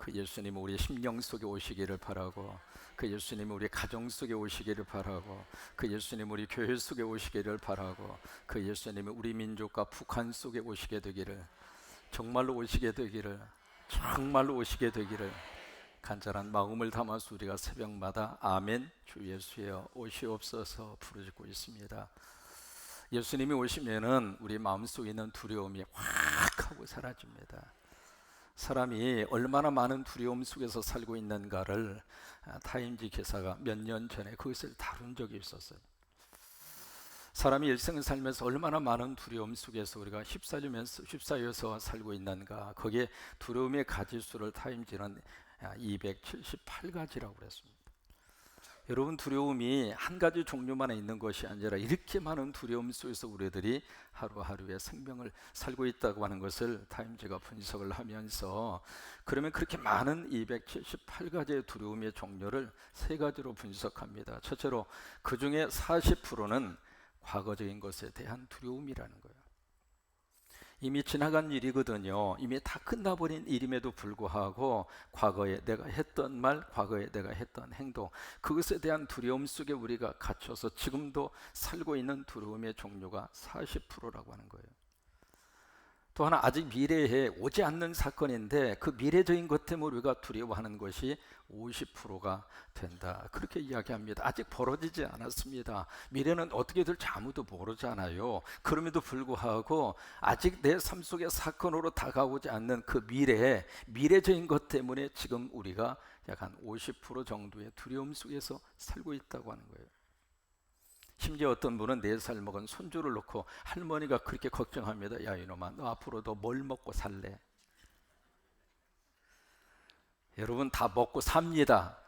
그 예수님이 우리 심령 속에 오시기를 바라고, 그 예수님이 우리 가정 속에 오시기를 바라고, 그 예수님이 우리 교회 속에 오시기를 바라고, 그 예수님이 우리 민족과 북한 속에 오시게 되기를, 정말로 오시게 되기를, 정말로 오시게 되기를 간절한 마음을 담아서 우리가 새벽마다 아멘 주 예수여 오시옵소서 부르짖고 있습니다. 예수님이 오시면은 우리 마음속에 있는 두려움이 확 하고 사라집니다. 사람이 얼마나 많은 두려움 속에서 살고 있는가를 타임지 기사가 몇 년 전에 그것을 다룬 적이 있었어요. 사람이 일생을 살면서 얼마나 많은 두려움 속에서 우리가 휩싸여서 살고 있는가, 거기에 두려움의 가지수를 타임지는 278가지라고 그랬습니다. 여러분, 두려움이 한 가지 종류만 있는 것이 아니라 이렇게 많은 두려움 속에서 우리들이 하루하루의 생명을 살고 있다고 하는 것을 타임즈가 분석을 하면서, 그러면 그렇게 많은 278가지의 두려움의 종류를 세 가지로 분석합니다. 첫째로 그 중에 40%는 과거적인 것에 대한 두려움이라는 거예요. 이미 지나간 일이거든요. 이미 다 끝나버린 일임에도 불구하고 과거에 내가 했던 말, 과거에 내가 했던 행동, 그것에 대한 두려움 속에 우리가 갇혀서 지금도 살고 있는 두려움의 종류가 40%라고 하는 거예요. 또 하나, 아직 미래에 오지 않는 사건인데 그 미래적인 것 때문에 우리가 두려워하는 것이 50%가 된다, 그렇게 이야기합니다. 아직 벌어지지 않았습니다. 미래는 어떻게 될지 아무도 모르잖아요. 그럼에도 불구하고 아직 내 삶 속에 사건으로 다가오지 않는 그 미래적인 것 때문에 지금 우리가 약 한 50% 정도의 두려움 속에서 살고 있다고 하는 거예요. 심지어 어떤 분은 4살 먹은 손주를 놓고 할머니가 그렇게 걱정합니다. 야, 이놈아, 너 앞으로 너 뭘 먹고 살래? 여러분, 다 먹고 삽니다.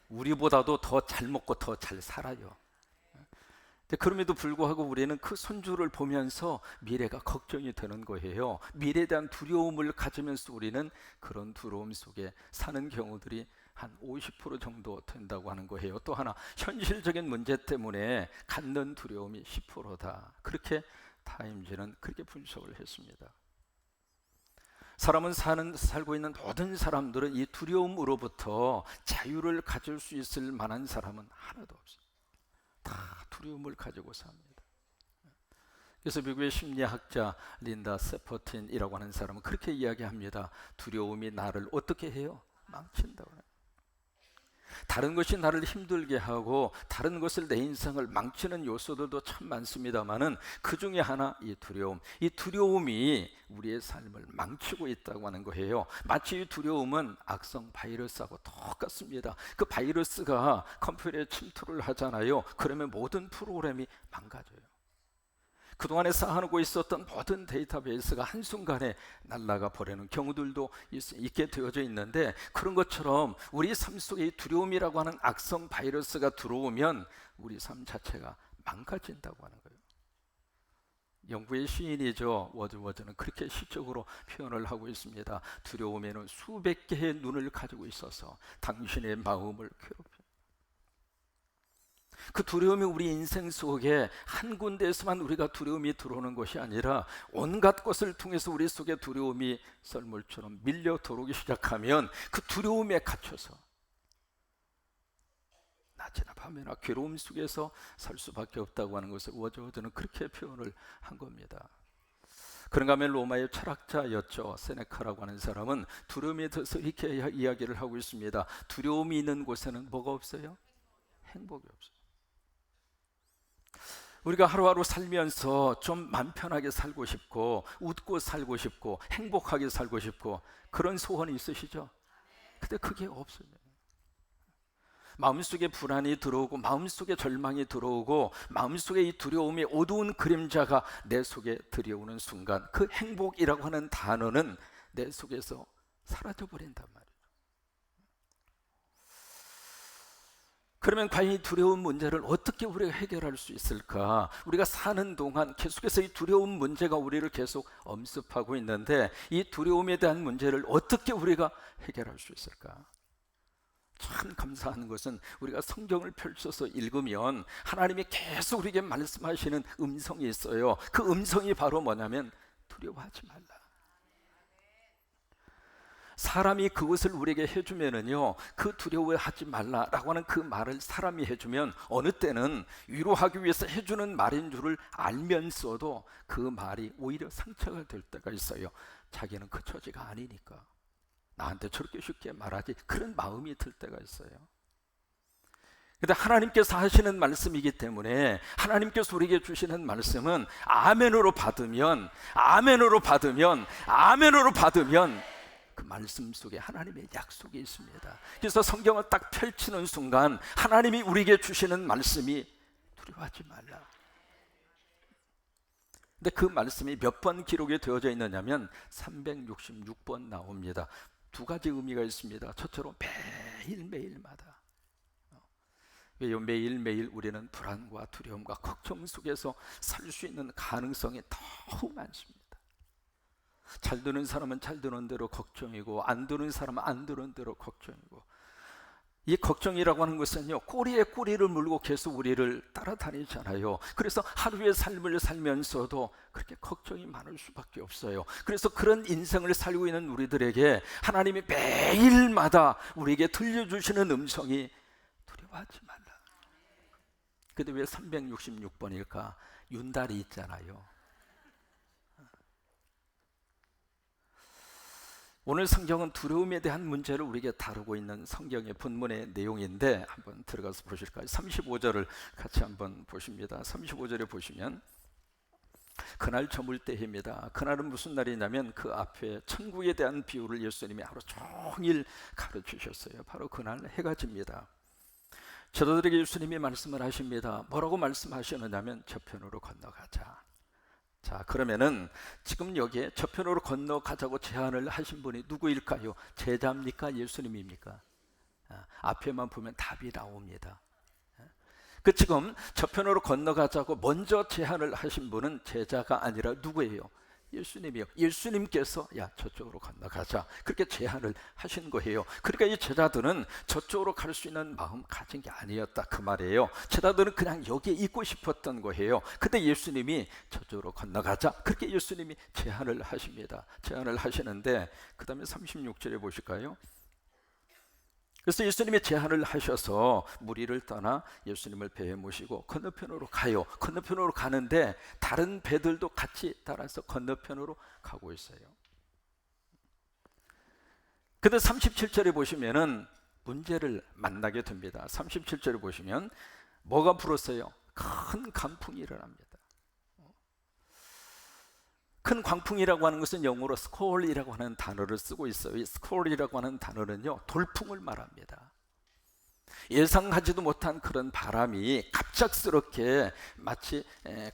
우리보다도 더 잘 먹고 더 잘 살아요. 그럼에도 불구하고 우리는 그 손주를 보면서 미래가 걱정이 되는 거예요. 미래에 대한 두려움을 가지면서 우리는 그런 두려움 속에 사는 경우들이 한 50% 정도 된다고 하는 거예요. 또 하나, 현실적인 문제 때문에 갖는 두려움이 10%다. 그렇게 타임즈는 그렇게 분석을 했습니다. 사람은 살고 있는 모든 사람들은 이 두려움으로부터 자유를 가질 수 있을 만한 사람은 하나도 없어요. 다 두려움을 가지고 삽니다. 그래서 미국의 심리학자 린다 세퍼틴이라고 하는 사람은 그렇게 이야기합니다. 두려움이 나를 어떻게 해요? 망친다고 해요. 다른 것이 나를 힘들게 하고 다른 것을, 내 인생을 망치는 요소들도 참 많습니다만은 그 중에 하나, 이 두려움이 우리의 삶을 망치고 있다고 하는 거예요. 마치 이 두려움은 악성 바이러스하고 똑같습니다. 그 바이러스가 컴퓨터에 침투를 하잖아요. 그러면 모든 프로그램이 망가져요. 그동안에 쌓아놓고 있었던 모든 데이터베이스가 한순간에 날아가 버리는 경우들도 있게 되어져 있는데, 그런 것처럼 우리 삶 속에 두려움이라고 하는 악성 바이러스가 들어오면 우리 삶 자체가 망가진다고 하는 거예요. 영국의 시인이죠, 워드워드는 그렇게 시적으로 표현을 하고 있습니다. 두려움에는 수백 개의 눈을 가지고 있어서 당신의 마음을 괴롭혀. 그 두려움이 우리 인생 속에 한 군데에서만 우리가 두려움이 들어오는 것이 아니라 온갖 것을 통해서 우리 속에 두려움이 썰물처럼 밀려 들어오기 시작하면 그 두려움에 갇혀서 낮이나 밤이나 괴로움 속에서 살 수밖에 없다고 하는 것을 워드워드는 그렇게 표현을 한 겁니다. 그런가 하면 로마의 철학자였죠, 세네카라고 하는 사람은 두려움에 대해서 이렇게 이야기를 하고 있습니다. 두려움이 있는 곳에는 뭐가 없어요? 행복이 없어요. 우리가 하루하루 살면서 좀 맘 편하게 살고 싶고 웃고 살고 싶고 행복하게 살고 싶고 그런 소원이 있으시죠? 근데 그게 없어요. 마음속에 불안이 들어오고 마음속에 절망이 들어오고 마음속에 이 두려움의 어두운 그림자가 내 속에 들여오는 순간 그 행복이라고 하는 단어는 내 속에서 사라져버린단 말이에요. 그러면 과연 이 두려운 문제를 어떻게 우리가 해결할 수 있을까? 우리가 사는 동안 계속해서 이 두려운 문제가 우리를 계속 엄습하고 있는데 이 두려움에 대한 문제를 어떻게 우리가 해결할 수 있을까? 참 감사한 것은 우리가 성경을 펼쳐서 읽으면 하나님이 계속 우리에게 말씀하시는 음성이 있어요. 그 음성이 바로 뭐냐면 두려워하지 말라. 사람이 그것을 우리에게 해주면은요, 그 두려워하지 말라라고 하는 그 말을 사람이 해주면 어느 때는 위로하기 위해서 해주는 말인 줄을 알면서도 그 말이 오히려 상처가 될 때가 있어요. 자기는 그 처지가 아니니까 나한테 저렇게 쉽게 말하지, 그런 마음이 들 때가 있어요. 근데 하나님께서 하시는 말씀이기 때문에, 하나님께서 우리에게 주시는 말씀은 아멘으로 받으면 그 말씀 속에 하나님의 약속이 있습니다. 그래서 성경을 딱 펼치는 순간 하나님이 우리에게 주시는 말씀이 두려워하지 말라. 근데 그 말씀이 몇 번 기록이 되어져 있느냐면 366번 나옵니다. 두 가지 의미가 있습니다. 첫째로 매일매일마다. 왜요? 매일매일 우리는 불안과 두려움과 걱정 속에서 살 수 있는 가능성이 너무 많습니다. 잘 되는 사람은 잘 되는 대로 걱정이고, 안 되는 사람은 안 되는 대로 걱정이고, 이 걱정이라고 하는 것은요, 꼬리에 꼬리를 물고 계속 우리를 따라다니잖아요. 그래서 하루의 삶을 살면서도 그렇게 걱정이 많을 수밖에 없어요. 그래서 그런 인생을 살고 있는 우리들에게 하나님이 매일마다 우리에게 들려주시는 음성이 두려워하지 말라. 근데 왜 366번일까? 윤달이 있잖아요. 오늘 성경은 두려움에 대한 문제를 우리에게 다루고 있는 성경의 본문의 내용인데, 한번 들어가서 보실까요? 35절을 같이 한번 보십니다. 35절에 보시면 그날 저물 때입니다. 그날은 무슨 날이냐면 그 앞에 천국에 대한 비유를 예수님이 하루 종일 가르치셨어요. 바로 그날 해가 집니다. 저들에게 예수님이 말씀을 하십니다. 뭐라고 말씀하시느냐면 저편으로 건너가자. 자, 그러면은 지금 여기에 저편으로 건너가자고 제안을 하신 분이 누구일까요? 제자입니까? 예수님입니까? 앞에만 보면 답이 나옵니다. 그 지금 저편으로 건너가자고 먼저 제안을 하신 분은 제자가 아니라 누구예요? 예수님이요. 예수님께서 야, 저쪽으로 건너가자, 그렇게 제안을 하신 거예요. 그러니까 이 제자들은 저쪽으로 갈 수 있는 마음 가진 게 아니었다, 그 말이에요. 제자들은 그냥 여기에 있고 싶었던 거예요. 근데 예수님이 저쪽으로 건너가자, 그렇게 예수님이 제안을 하십니다. 제안을 하시는데 그 다음에 36절에 보실까요? 그래서 예수님이 제안을 하셔서 무리를 떠나 예수님을 배에 모시고 건너편으로 가요. 건너편으로 가는데 다른 배들도 같이 따라서 건너편으로 가고 있어요. 근데 37절에 보시면은 문제를 만나게 됩니다. 37절에 보시면 뭐가 불었어요? 큰 강풍이 일어납니다. 큰 광풍이라고 하는 것은 영어로 스콜이라고 하는 단어를 쓰고 있어요. 이 스콜이라고 하는 단어는요, 돌풍을 말합니다. 예상하지도 못한 그런 바람이 갑작스럽게 마치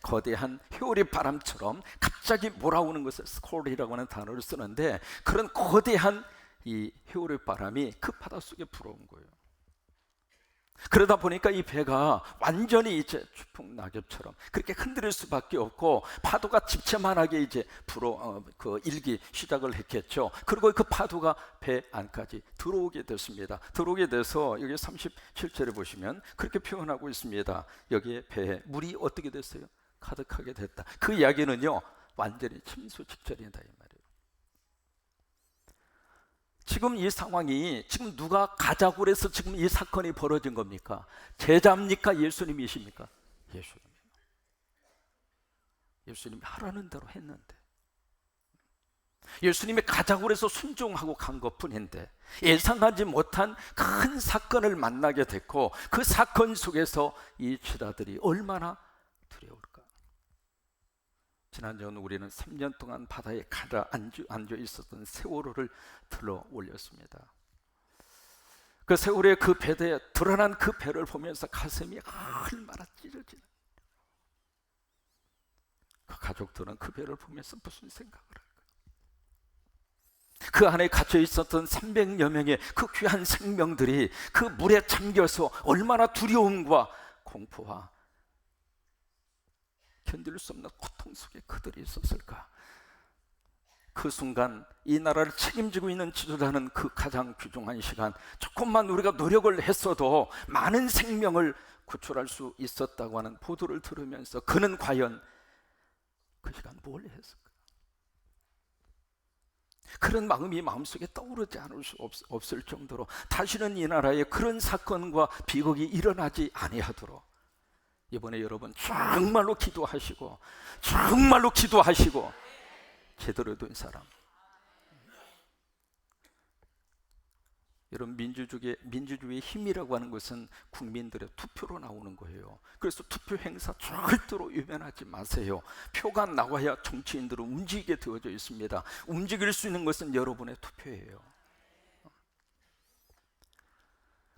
거대한 회오리 바람처럼 갑자기 몰아오는 것을 스콜이라고 하는 단어를 쓰는데, 그런 거대한 이 회오리 바람이 그 바닷속에 불어온 거예요. 그러다 보니까 이 배가 완전히 이제 추풍 낙엽처럼 그렇게 흔들릴 수밖에 없고, 파도가 집채만하게 이제 일기 시작을 했겠죠. 그리고 그 파도가 배 안까지 들어오게 됐습니다. 들어오게 돼서 여기 37절에 보시면 그렇게 표현하고 있습니다. 여기에 배에 물이 어떻게 됐어요? 가득하게 됐다. 그 이야기는요, 완전히 침수 직전이다, 이 말이에요. 지금 이 상황이, 지금 누가 가자고 그래서 지금 이 사건이 벌어진 겁니까? 제자입니까? 예수님이십니까? 예수님이에요. 예수님이 하라는 대로 했는데, 예수님이 가자고 그래서 순종하고 간 것뿐인데, 예상하지 못한 큰 사건을 만나게 됐고, 그 사건 속에서 이 제자들이 얼마나 두려울까? 지난주는 우리는 3년 동안 바다에 가라앉아 있었던 세월호를 들어 올렸습니다. 그 세월호의 그 배대에 드러난 그 배를 보면서 가슴이 얼마나 찢어지는, 그 가족들은 그 배를 보면서 무슨 생각을 할까? 그 안에 갇혀 있었던 300여 명의 그 귀한 생명들이 그 물에 잠겨서 얼마나 두려움과 공포와 견딜 수 없는 고통 속에 그들이 있었을까? 그 순간 이 나라를 책임지고 있는 지도자는 그 가장 귀중한 시간, 조금만 우리가 노력을 했어도 많은 생명을 구출할 수 있었다고 하는 보도를 들으면서 그는 과연 그 시간 뭘 했을까? 그런 마음이 마음속에 떠오르지 않을 수 없을 정도로 다시는 이 나라에 그런 사건과 비극이 일어나지 아니하도록 이번에 여러분 정말로 기도하시고 제대로 된 사람, 여러분 민주주의의 힘이라고 하는 것은 국민들의 투표로 나오는 거예요. 그래서 투표 행사 절대로 외면하지 마세요. 표가 나와야 정치인들은 움직이게 되어져 있습니다. 움직일 수 있는 것은 여러분의 투표예요.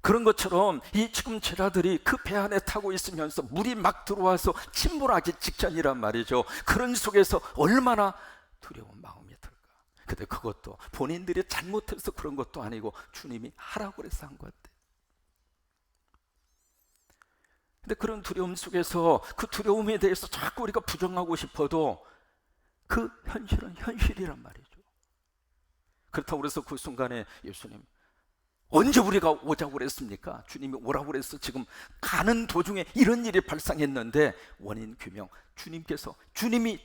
그런 것처럼 이 지금 제자들이 그 배 안에 타고 있으면서 물이 막 들어와서 침몰하기 직전이란 말이죠. 그런 속에서 얼마나 두려운 마음이 들까. 근데 그것도 본인들이 잘못해서 그런 것도 아니고 주님이 하라고 그래서 한 것 같아요. 근데 그런 두려움 속에서 그 두려움에 대해서 자꾸 우리가 부정하고 싶어도 그 현실은 현실이란 말이죠. 그렇다고 그래서 그 순간에 예수님 언제 우리가 오자고 그랬습니까? 주님이 오라고 그래서 지금 가는 도중에 이런 일이 발생했는데 원인 규명, 주님이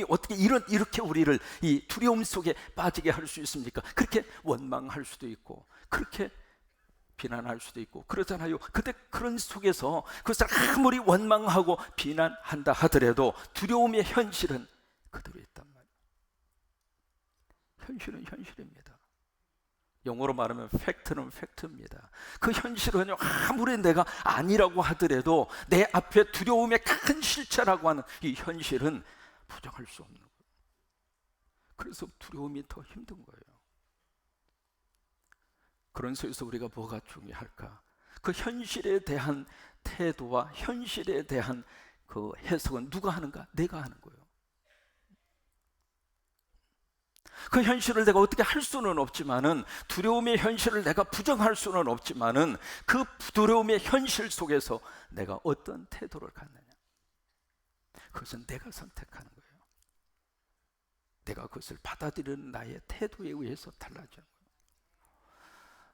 어떻게 이렇게 우리를 이 두려움 속에 빠지게 할 수 있습니까? 그렇게 원망할 수도 있고 그렇게 비난할 수도 있고 그러잖아요. 근데 그런 속에서 그것을 아무리 원망하고 비난한다 하더라도 두려움의 현실은 그대로 있단 말이에요. 현실은 현실입니다. 영어로 말하면 팩트는 팩트입니다. 그 현실은 아무리 내가 아니라고 하더라도 내 앞에 두려움의 큰 실체라고 하는 이 현실은 부정할 수 없는 거예요. 그래서 두려움이 더 힘든 거예요. 그런 속에서 우리가 뭐가 중요할까? 그 현실에 대한 태도와 현실에 대한 그 해석은 누가 하는가? 내가 하는 거예요. 그 현실을 내가 어떻게 할 수는 없지만은, 두려움의 현실을 내가 부정할 수는 없지만은, 그 두려움의 현실 속에서 내가 어떤 태도를 갖느냐, 그것은 내가 선택하는 거예요. 내가 그것을 받아들이는 나의 태도에 의해서 달라지는 거예요.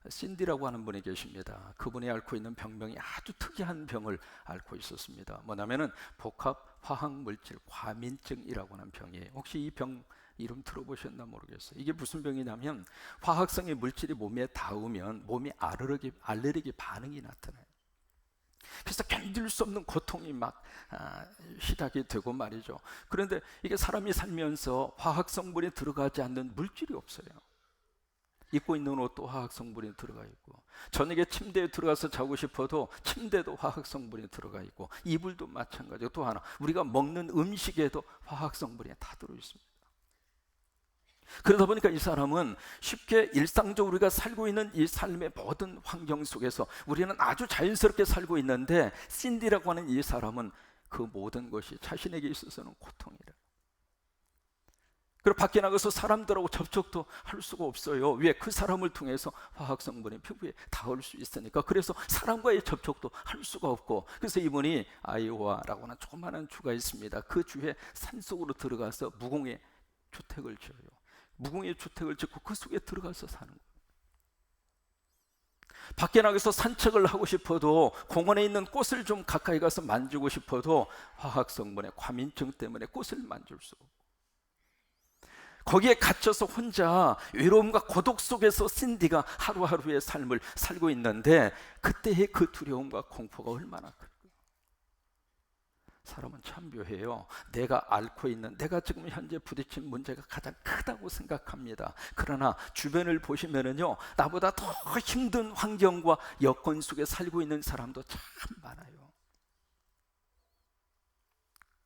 신디라고 하는 분이 계십니다. 그분이 앓고 있는 병명이 아주 특이한 병을 앓고 있었습니다. 뭐냐면은 복합 화학물질 과민증이라고 하는 병이에요. 혹시 이 병 이름 들어보셨나 모르겠어요. 이게 무슨 병이냐면 화학성의 물질이 몸에 닿으면 몸에 알레르기 반응이 나타나요. 그래서 견딜 수 없는 고통이 막 시작이 되고 말이죠. 그런데 이게 사람이 살면서 화학 성분이 들어가지 않는 물질이 없어요. 입고 있는 옷도 화학 성분이 들어가 있고, 저녁에 침대에 들어가서 자고 싶어도 침대도 화학 성분이 들어가 있고, 이불도 마찬가지고, 또 하나 우리가 먹는 음식에도 화학 성분이 다 들어 있습니다. 그러다 보니까 이 사람은 쉽게 일상적으로 우리가 살고 있는 이 삶의 모든 환경 속에서 우리는 아주 자연스럽게 살고 있는데, 신디라고 하는 이 사람은 그 모든 것이 자신에게 있어서는 고통이라. 그리고 밖에 나가서 사람들하고 접촉도 할 수가 없어요. 왜? 그 사람을 통해서 화학성분이 피부에 닿을 수 있으니까. 그래서 사람과의 접촉도 할 수가 없고, 그래서 이분이 아이오와라고 하는 조그마한 주가 있습니다. 그 주에 산속으로 들어가서 무공의 주택을 지어요. 무공의 주택을 짓고 그 속에 들어가서 사는 거예요. 밖에 나가서 산책을 하고 싶어도, 공원에 있는 꽃을 좀 가까이 가서 만지고 싶어도 화학성분의 과민증 때문에 꽃을 만질 수 없고, 거기에 갇혀서 혼자 외로움과 고독 속에서 신디가 하루하루의 삶을 살고 있는데, 그때의 그 두려움과 공포가 얼마나 클까요? 사람은 참 묘해요. 내가 앓고 있는, 내가 지금 현재 부딪힌 문제가 가장 크다고 생각합니다. 그러나 주변을 보시면은요, 나보다 더 힘든 환경과 여건 속에 살고 있는 사람도 참 많아요.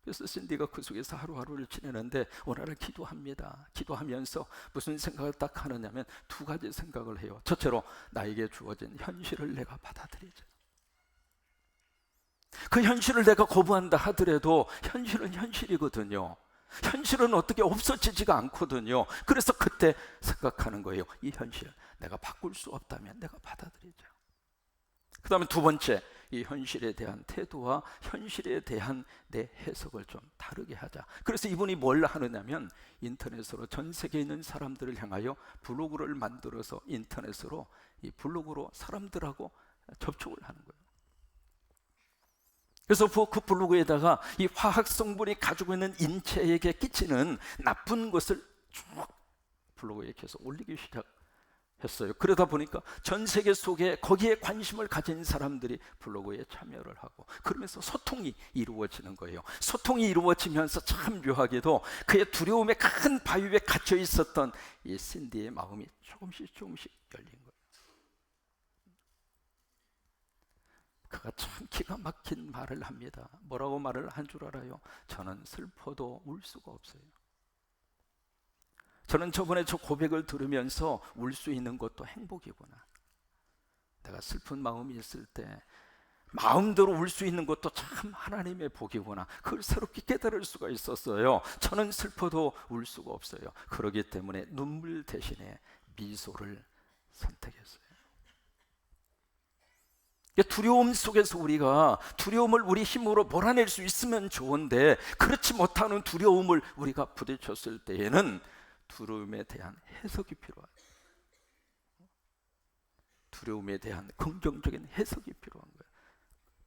그래서 신디가 그 속에서 하루하루를 지내는데 오늘은 기도합니다. 기도하면서 무슨 생각을 딱 하느냐면 두 가지 생각을 해요. 첫째로, 나에게 주어진 현실을 내가 받아들이자. 그 현실을 내가 거부한다 하더라도 현실은 현실이거든요. 현실은 어떻게 없어지지가 않거든요. 그래서 그때 생각하는 거예요. 이 현실 내가 바꿀 수 없다면 내가 받아들이자. 그 다음에 두 번째, 이 현실에 대한 태도와 현실에 대한 내 해석을 좀 다르게 하자. 그래서 이분이 뭘 하느냐면 인터넷으로 전 세계에 있는 사람들을 향하여 블로그를 만들어서 인터넷으로 이 블로그로 사람들하고 접촉을 하는 거예요. 그래서 그 블로그에다가 이 화학 성분이 가지고 있는 인체에게 끼치는 나쁜 것을 쭉 블로그에 계속 올리기 시작했어요. 그러다 보니까 전 세계 속에 거기에 관심을 가진 사람들이 블로그에 참여를 하고, 그러면서 소통이 이루어지는 거예요. 소통이 이루어지면서 참 묘하게도 그의 두려움의 큰 바위에 갇혀 있었던 이 신디의 마음이 조금씩 열린 거예요. 그가 참 기가 막힌 말을 합니다. 뭐라고 말을 한 줄 알아요? 저는 슬퍼도 울 수가 없어요. 저는 저번에 저 고백을 들으면서 울 수 있는 것도 행복이구나. 내가 슬픈 마음이 있을 때 마음대로 울 수 있는 것도 참 하나님의 복이구나. 그걸 새롭게 깨달을 수가 있었어요. 저는 슬퍼도 울 수가 없어요. 그렇기 때문에 눈물 대신에 미소를 선택했어요. 두려움 속에서 우리가 두려움을 우리 힘으로 몰아낼 수 있으면 좋은데, 그렇지 못하는 두려움을 우리가 부딪혔을 때에는 두려움에 대한 해석이 필요하다. 두려움에 대한 긍정적인 해석이 필요한 거예요.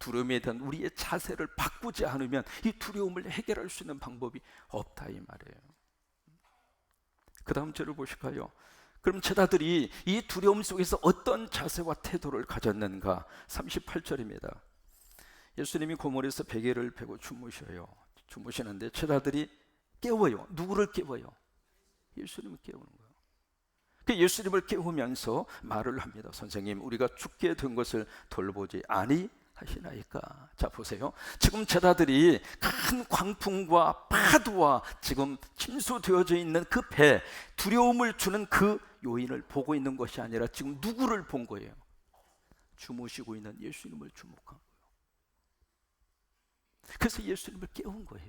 두려움에 대한 우리의 자세를 바꾸지 않으면 이 두려움을 해결할 수 있는 방법이 없다, 이 말이에요. 그 다음 절을 보실까요? 그럼 제자들이 이 두려움 속에서 어떤 자세와 태도를 가졌는가? 38절입니다. 예수님이 고물에서 베개를 베고 주무시는데 제자들이 깨워요. 누구를 깨워요? 예수님을 깨우는 거예요. 그 예수님을 깨우면서 말을 합니다. 선생님, 우리가 죽게 된 것을 돌보지 아니하시나이까? 자, 보세요. 지금 제자들이 큰 광풍과 파도와 지금 침수되어져 있는 그 배, 두려움을 주는 그 요인을 보고 있는 것이 아니라 지금 누구를 본 거예요? 주무시고 있는 예수님을 주목한 거예요. 그래서 예수님을 깨운 거예요.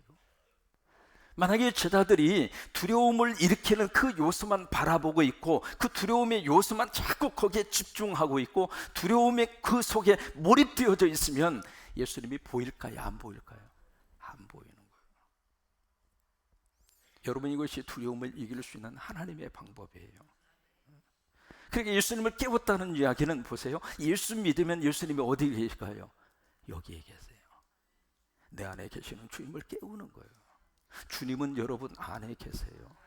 만약에 제자들이 두려움을 일으키는 그 요소만 바라보고 있고, 그 두려움의 요소만 자꾸 거기에 집중하고 있고, 두려움의 그 속에 몰입되어져 있으면 예수님이 보일까요? 안 보일까요? 안 보이는 거예요. 여러분, 이것이 두려움을 이길 수 있는 하나님의 방법이에요. 그러니까 예수님을 깨웠다는 이야기는 보세요. 예수 믿으면 예수님이 어디 계실까요? 여기에 계세요. 내 안에 계시는 주님을 깨우는 거예요. 주님은 여러분 안에 계세요.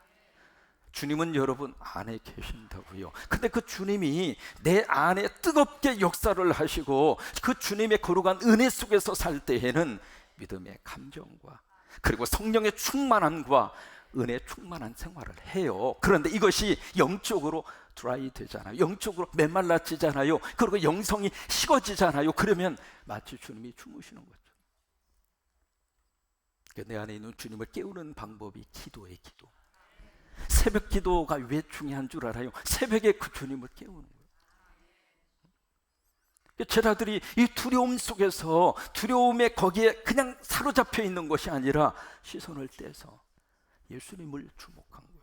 주님은 여러분 안에 계신다고요. 근데 그 주님이 내 안에 뜨겁게 역사를 하시고 그 주님의 거룩한 은혜 속에서 살 때에는 믿음의 감정과 그리고 성령의 충만함과 은혜 충만한 생활을 해요. 그런데 이것이 영적으로 드라이 되잖아요. 영적으로 메말라지잖아요. 그리고 영성이 식어지잖아요. 그러면 마치 주님이 주무시는 거죠. 내 안에 있는 주님을 깨우는 방법이 기도예요. 기도. 새벽 기도가 왜 중요한 줄 알아요? 새벽에 그 주님을 깨우는 거예요. 제자들이 이 두려움 속에서 두려움에 거기에 그냥 사로잡혀 있는 것이 아니라 시선을 떼서 예수님을 주목한 거예요.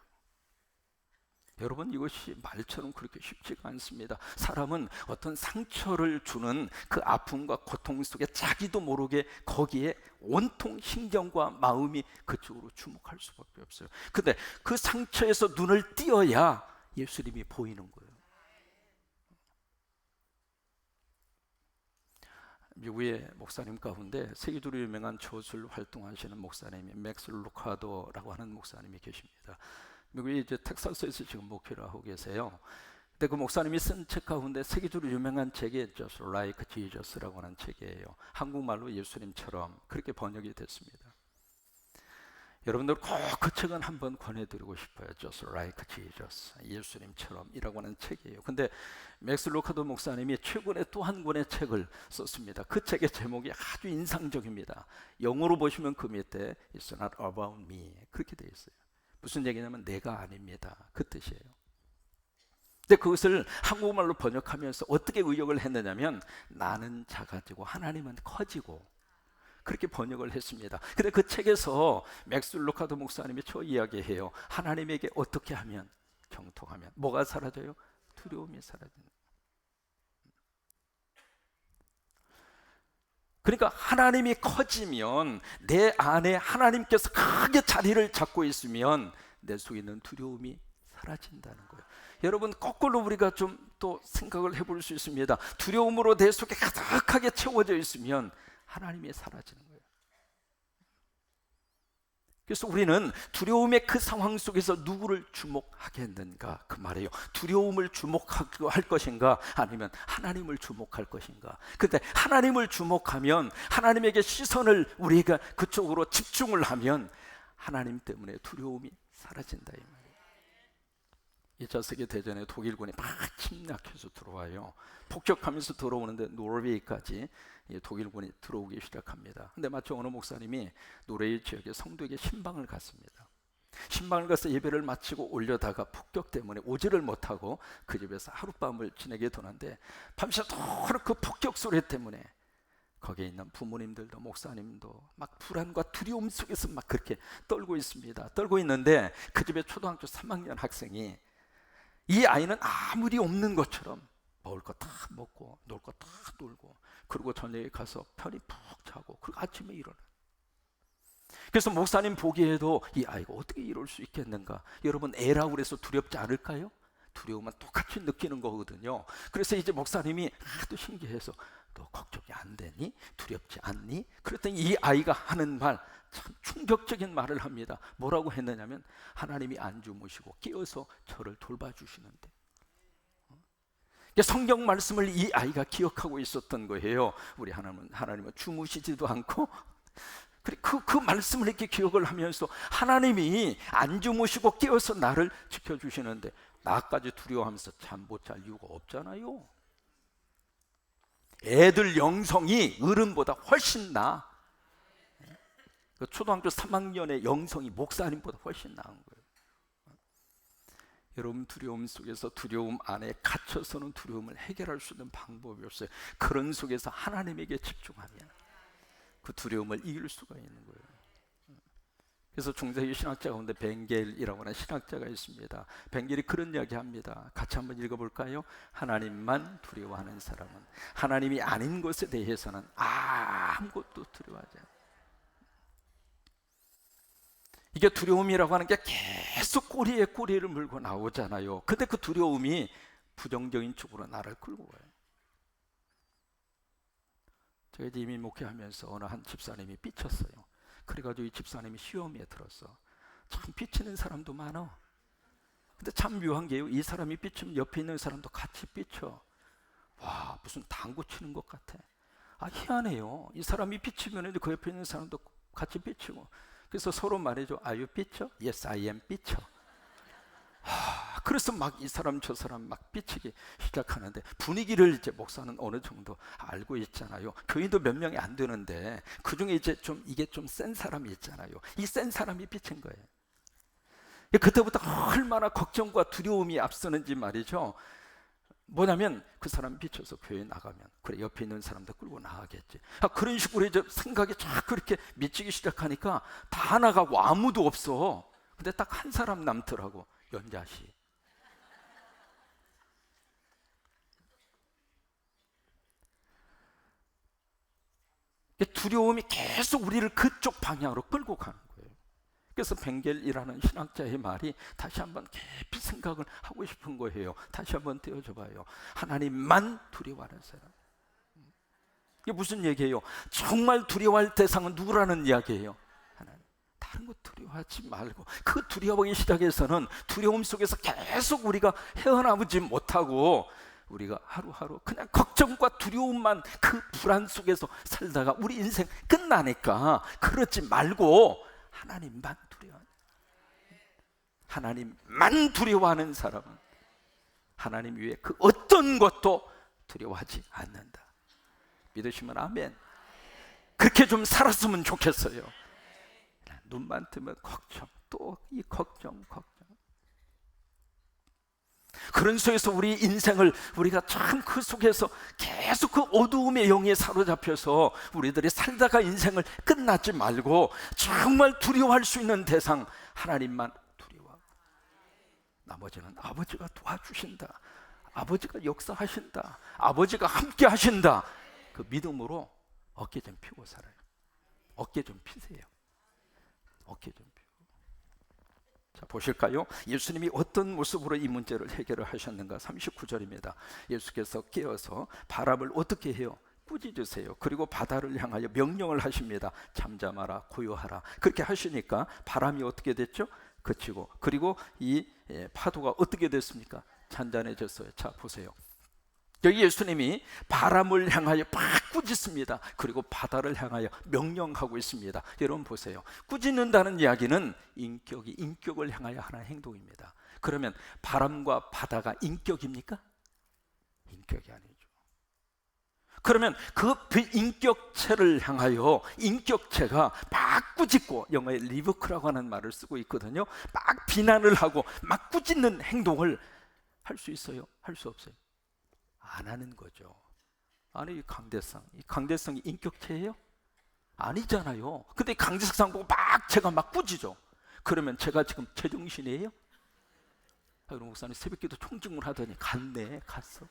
여러분, 이것이 말처럼 그렇게 쉽지가 않습니다. 사람은 어떤 상처를 주는 그 아픔과 고통 속에 자기도 모르게 거기에 온통 신경과 마음이 그쪽으로 주목할 수밖에 없어요. 근데 그 상처에서 눈을 띄어야 예수님이 보이는 거예요. 미국의 목사님 가운데 세계적으로 유명한 저술 활동하시는 목사님이 맥스 루카도라고 하는 목사님이 계십니다. 미국의 이제 텍사스에서 지금 목회를 하고 계세요. 근데 그 목사님이 쓴 책 가운데 세계적으로 유명한 책이 Just Like Jesus라고 하는 책이에요. 한국말로 예수님처럼 그렇게 번역이 됐습니다. 여러분들 꼭 그 책은 한번 권해드리고 싶어요. Just Like Jesus, 예수님처럼이라고 하는 책이에요. 근데 맥스 루카도 목사님이 최근에 또 한 권의 책을 썼습니다. 그 책의 제목이 아주 인상적입니다. 영어로 보시면 그 밑에 It's not about me 그렇게 되어 있어요. 무슨 얘기냐면 내가 아닙니다, 그 뜻이에요. 근데 그것을 한국말로 번역하면서 어떻게 의역을 했느냐면 나는 작아지고 하나님은 커지고 그렇게 번역을 했습니다. 근데 그 책에서 맥스 루카도 목사님이 저 이야기해요. 하나님에게 어떻게 하면, 경통하면 뭐가 사라져요? 두려움이 사라지는. 그러니까 하나님이 커지면, 내 안에 하나님께서 크게 자리를 잡고 있으면 내 속에 있는 두려움이 사라진다는 거예요. 여러분, 거꾸로 우리가 좀 또 생각을 해볼 수 있습니다. 두려움으로 내 속에 가득하게 채워져 있으면 하나님이 사라지는 거예요. 그래서 우리는 두려움의 그 상황 속에서 누구를 주목하겠는가 그 말이에요. 두려움을 주목할 것인가 아니면 하나님을 주목할 것인가. 근데 하나님을 주목하면 하나님에게 시선을 우리가 그쪽으로 집중을 하면 하나님 때문에 두려움이 사라진다 이 말이에요. 2차 세계대전에 독일군이 막 침략해서 들어와요. 폭격하면서 들어오는데 노르웨이까지 독일군이 들어오기 시작합니다. 근데 마치 어느 목사님이 노르웨이 지역의 성도에게 신방을 갔습니다. 신방을 가서 예배를 마치고 올려다가 폭격 때문에 오지를 못하고 그 집에서 하룻밤을 지내게 되는데 밤새도록 그 폭격 소리 때문에 거기에 있는 부모님들도 목사님도 막 불안과 두려움 속에서 막 그렇게 떨고 있습니다. 떨고 있는데 그 집에 초등학교 3학년 학생이 이 아이는 아무리 없는 것처럼 먹을 거 다 먹고 놀 거 다 놀고 그리고 저녁에 가서 편히 푹 자고 그리고 아침에 일어나. 그래서 목사님 보기에도 이 아이가 어떻게 이럴 수 있겠는가. 여러분 애라고 그래서 두렵지 않을까요? 두려움은 똑같이 느끼는 거거든요. 그래서 이제 목사님이 하도 신기해서 너 걱정이 안 되니? 두렵지 않니? 그랬더니 이 아이가 하는 말 참 충격적인 말을 합니다. 뭐라고 했느냐면 하나님이 안 주무시고 깨어서 저를 돌봐주시는데. 성경 말씀을 이 아이가 기억하고 있었던 거예요. 우리 하나님은 주무시지도 않고 그 말씀을 이렇게 기억을 하면서 하나님이 안 주무시고 깨어서 나를 지켜주시는데 나까지 두려워하면서 잠 못 잘 이유가 없잖아요. 애들 영성이 어른보다 훨씬 나아. 초등학교 3학년의 영성이 목사님보다 훨씬 나은 거예요. 여러분 두려움 속에서 두려움 안에 갇혀서는 두려움을 해결할 수 있는 방법이 없어요. 그런 속에서 하나님에게 집중하면 그 두려움을 이길 수가 있는 거예요. 그래서 중세기 신학자 가운데 벵겔이라고 하는 신학자가 있습니다. 벵겔이 그런 이야기 합니다. 같이 한번 읽어볼까요? 하나님만 두려워하는 사람은 하나님이 아닌 것에 대해서는 아무것도 두려워하지 않아요. 이게 두려움이라고 하는 게 계속 꼬리에 꼬리를 물고 나오잖아요. 근데 그 두려움이 부정적인 쪽으로 나를 끌고 가요. 제가 이제 이민 목회하면서 어느 한 집사님이 삐쳤어요. 그래가지고 이 집사님이 시험에 들었어. 참 삐치는 사람도 많아. 근데 참 묘한 게요, 이 사람이 삐치면 옆에 있는 사람도 같이 삐쳐. 와, 무슨 당구 치는 것 같아. 희한해요. 이 사람이 삐치면 그 옆에 있는 사람도 같이 삐치고. 그래서 서로 말해줘. Are you 삐쳐? Yes, I am 삐쳐. 그래서 막 이 사람 저 사람 막 삐치기 시작하는데 분위기를 이제 목사는 어느 정도 알고 있잖아요. 교인도 몇 명이 안 되는데 그 중에 이제 좀 이게 좀 센 사람이 있잖아요. 이 센 사람이 삐친 거예요. 그때부터 얼마나 걱정과 두려움이 앞서는지 말이죠. 뭐냐면 그 사람 삐쳐서 교회 나가면 그래 옆에 있는 사람도 끌고 나가겠지. 그런 식으로 이제 생각이 자꾸 이렇게 미치기 시작하니까 다 나가고 아무도 없어. 근데 딱 한 사람 남더라고. 연자씨. 두려움이 계속 우리를 그쪽 방향으로 끌고 가는 거예요. 그래서 벵겔이라는 신학자의 말이 다시 한번 깊이 생각을 하고 싶은 거예요. 다시 한번 떼어줘 봐요. 하나님만 두려워하는 사람. 이게 무슨 얘기예요? 정말 두려워할 대상은 누구라는 이야기예요? 하나님. 다른 거 두려워하지 말고 그 두려워하기 시작해서는 두려움 속에서 계속 우리가 헤어나오지 못하고 우리가 하루하루 그냥 걱정과 두려움만 그 불안 속에서 살다가 우리 인생 끝나니까 그러지 말고 하나님만 두려워하는, 하나님만 두려워하는 사람은 하나님 위에 그 어떤 것도 두려워하지 않는다. 믿으시면 아멘. 그렇게 좀 살았으면 좋겠어요. 눈만 뜨면 걱정, 또 이 걱정. 그런 속에서 우리 인생을 우리가 참 그 속에서 계속 그 어두움의 영에 사로잡혀서 우리들이 살다가 인생을 끝나지 말고 정말 두려워할 수 있는 대상 하나님만 두려워하고 나머지는 아버지가 도와주신다, 아버지가 역사하신다, 아버지가 함께 하신다, 그 믿음으로 어깨 좀 펴고 살아요. 어깨 좀 피세요. 어깨 좀 펴고. 자, 보실까요? 예수님이 어떤 모습으로 이 문제를 해결을 하셨는가? 39절입니다. 예수께서 깨어서 바람을 어떻게 해요? 꾸짖으세요. 그리고 바다를 향하여 명령을 하십니다. 잠잠하라, 고요하라. 그렇게 하시니까 바람이 어떻게 됐죠? 그치고, 그리고 이 파도가 어떻게 됐습니까? 잔잔해졌어요. 자, 보세요. 여기 예수님이 바람을 향하여 막 꾸짖습니다. 그리고 바다를 향하여 명령하고 있습니다. 여러분 보세요. 꾸짖는다는 이야기는 인격을 향하여 하는 행동입니다. 그러면 바람과 바다가 인격입니까? 인격이 아니죠. 그러면 그 인격체를 향하여 인격체가 막 꾸짖고, 영어에 리브크라고 하는 말을 쓰고 있거든요. 막 비난을 하고 막 꾸짖는 행동을 할 수 있어요? 할 수 없어요? 안 하는 거죠. 아니, 이 강대성이 인격체예요? 아니잖아요. 근데 강대상 보고 제가 막 꾸짖죠. 그러면 제가 지금 제정신이에요? 그럼 목사님 새벽기도 총직문 하더니 갔어.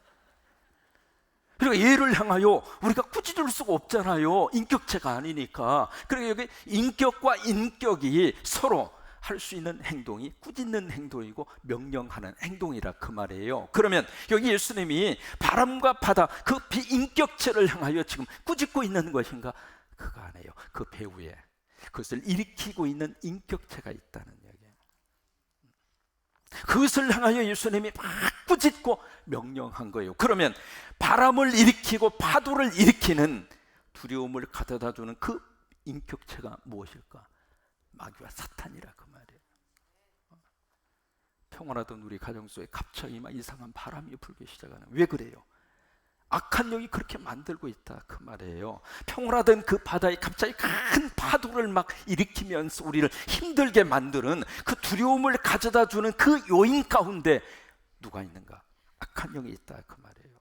그리고 얘를 향하여 우리가 꾸짖을 수가 없잖아요. 인격체가 아니니까. 그리고 여기 인격과 인격이 서로 할 수 있는 행동이 꾸짖는 행동이고 명령하는 행동이라 그 말이에요. 그러면 여기 예수님이 바람과 바다, 그 비인격체를 향하여 지금 꾸짖고 있는 것인가? 그거 아니에요. 그 배후에 그것을 일으키고 있는 인격체가 있다는 얘기예요. 그것을 향하여 예수님이 막 꾸짖고 명령한 거예요. 그러면 바람을 일으키고 파도를 일으키는 두려움을 가져다주는 그 인격체가 무엇일까? 마귀와 사탄이라 그 말이에요. 평온하던 우리 가정 속에 갑자기 막 이상한 바람이 불기 시작하는, 왜 그래요? 악한 영이 그렇게 만들고 있다 그 말이에요. 평온하던 그 바다에 갑자기 큰 파도를 막 일으키면서 우리를 힘들게 만드는 그 두려움을 가져다 주는 그 요인 가운데 누가 있는가? 악한 영이 있다 그 말이에요.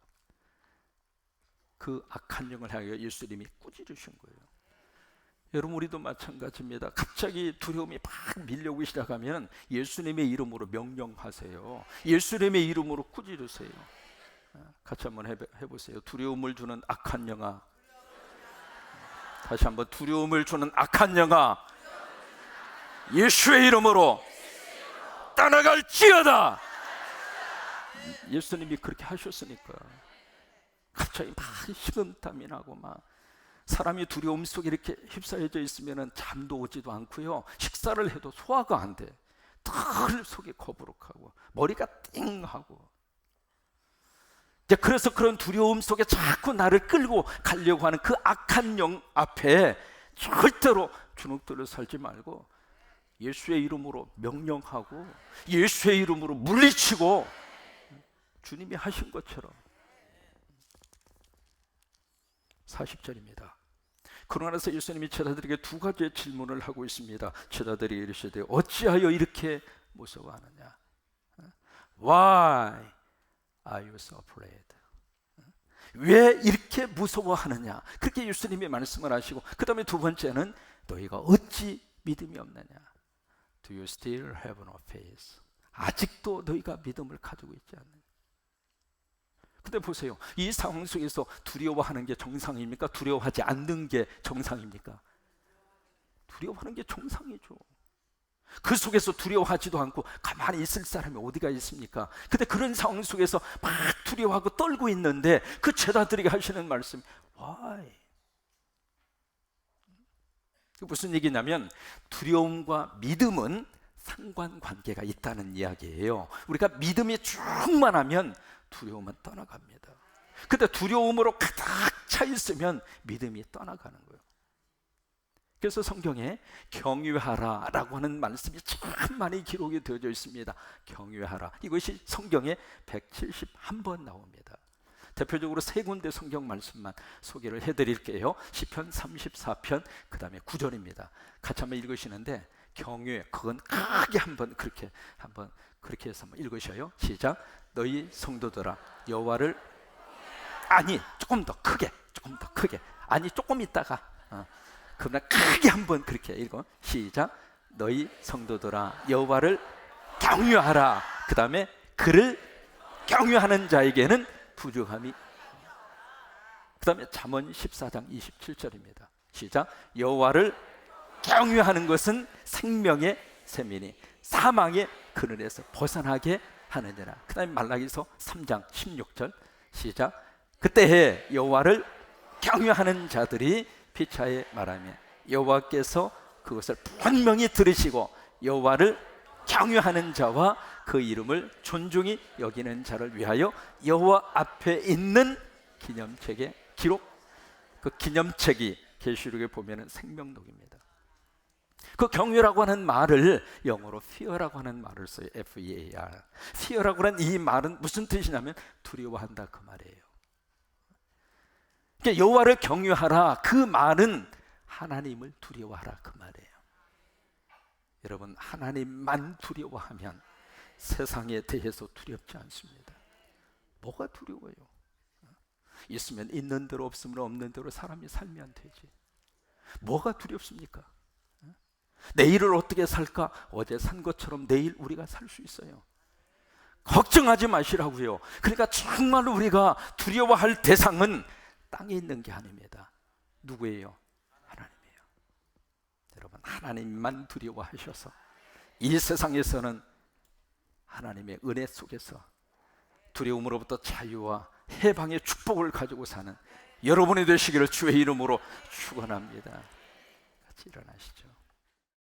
그 악한 영을 향해 예수님이 꾸짖으신 거예요. 여러분, 우리도 마찬가지입니다. 갑자기 두려움이 막 밀려오기 시작하면 예수님의 이름으로 명령하세요. 예수님의 이름으로 꾸짖으세요. 같이 한번 해보세요. 두려움을 주는 악한 영아. 다시 한번, 두려움을 주는 악한 영아, 예수의 이름으로 떠나갈지어다. 예수님이 그렇게 하셨으니까. 갑자기 막 식은땀이 나고 막 사람이 두려움 속에 이렇게 휩싸여져 있으면 잠도 오지도 않고요, 식사를 해도 소화가 안 돼. 늘 속이 거부룩하고 머리가 띵하고. 그래서 그런 두려움 속에 자꾸 나를 끌고 가려고 하는 그 악한 영 앞에 절대로 주눅들어 살지 말고 예수의 이름으로 명령하고 예수의 이름으로 물리치고, 주님이 하신 것처럼. 40절입니다. 그러고 나서 예수님이 제자들에게 두 가지의 질문을 하고 있습니다. 제자들이 이르시되 어찌하여 이렇게 무서워하느냐? Why are you so afraid? 왜 이렇게 무서워하느냐? 그렇게 예수님이 말씀을 하시고, 그 다음에 두 번째는 너희가 어찌 믿음이 없느냐? Do you still have no faith? 아직도 너희가 믿음을 가지고 있지 않느냐? 근데 보세요. 이 상황 속에서 두려워하는 게 정상입니까? 두려워하지 않는 게 정상입니까? 두려워하는 게 정상이죠. 그 속에서 두려워하지도 않고 가만히 있을 사람이 어디가 있습니까? 근데 그런 상황 속에서 막 두려워하고 떨고 있는데 그 제자들에게 하시는 말씀, Why? 무슨 얘기냐면 두려움과 믿음은 상관관계가 있다는 이야기예요. 우리가 믿음이 충만하면 두려움은 떠나갑니다. 근데 두려움으로 가득 차 있으면 믿음이 떠나가는 거예요. 그래서 성경에 경유하라 라고 하는 말씀이 참 많이 기록이 되어져 있습니다. 경유하라, 이것이 성경에 171번 나옵니다. 대표적으로 세 군데 성경 말씀만 소개를 해드릴게요. 시편 34편, 그 다음에 9절입니다. 같이 한번 읽으시는데, 경유에 그건 크게 한번 그렇게 해서 한번 읽으셔요. 시작. 너희 성도들아 여호와를, 아니 조금 더 크게, 아니 조금 있다가 그러나 크게 한번 그렇게 읽어. 시작. 너희 성도들아 여호와를 경유하라. 그 다음에 그를 경유하는 자에게는 부족함이. 그 다음에 잠언 14장 27절입니다. 시작. 여호와를 경유하는 것은 생명의 샘이니 사망의 그늘에서 벗어나게 하느니라. 그 다음에 말라기서 3장 16절. 시작. 그때에 여호와를 경외하는 자들이 피차에 말하며 여호와께서 그것을 분명히 들으시고 여호와를 경외하는 자와 그 이름을 존중히 여기는 자를 위하여 여호와 앞에 있는 기념책에 기록. 그 기념책이 계시록에 보면은 생명록입니다. 그 경외라고 하는 말을 영어로 fear라고 하는 말을 써요. F-E-A-R. fear라고 하는 이 말은 무슨 뜻이냐면 두려워한다 그 말이에요. 그러니까 여호와를 경외하라 그 말은 하나님을 두려워하라 그 말이에요. 여러분, 하나님만 두려워하면 세상에 대해서 두렵지 않습니다. 뭐가 두려워요? 있으면 있는 대로, 없으면 없는 대로 사람이 살면 되지. 뭐가 두렵습니까? 내일을 어떻게 살까? 어제 산 것처럼 내일 우리가 살 수 있어요. 걱정하지 마시라고요. 그러니까 정말 우리가 두려워할 대상은 땅에 있는 게 아닙니다. 누구예요? 하나님이에요. 여러분, 하나님만 두려워하셔서 이 세상에서는 하나님의 은혜 속에서 두려움으로부터 자유와 해방의 축복을 가지고 사는 여러분이 되시기를 주의 이름으로 축원합니다. 같이 일어나시죠.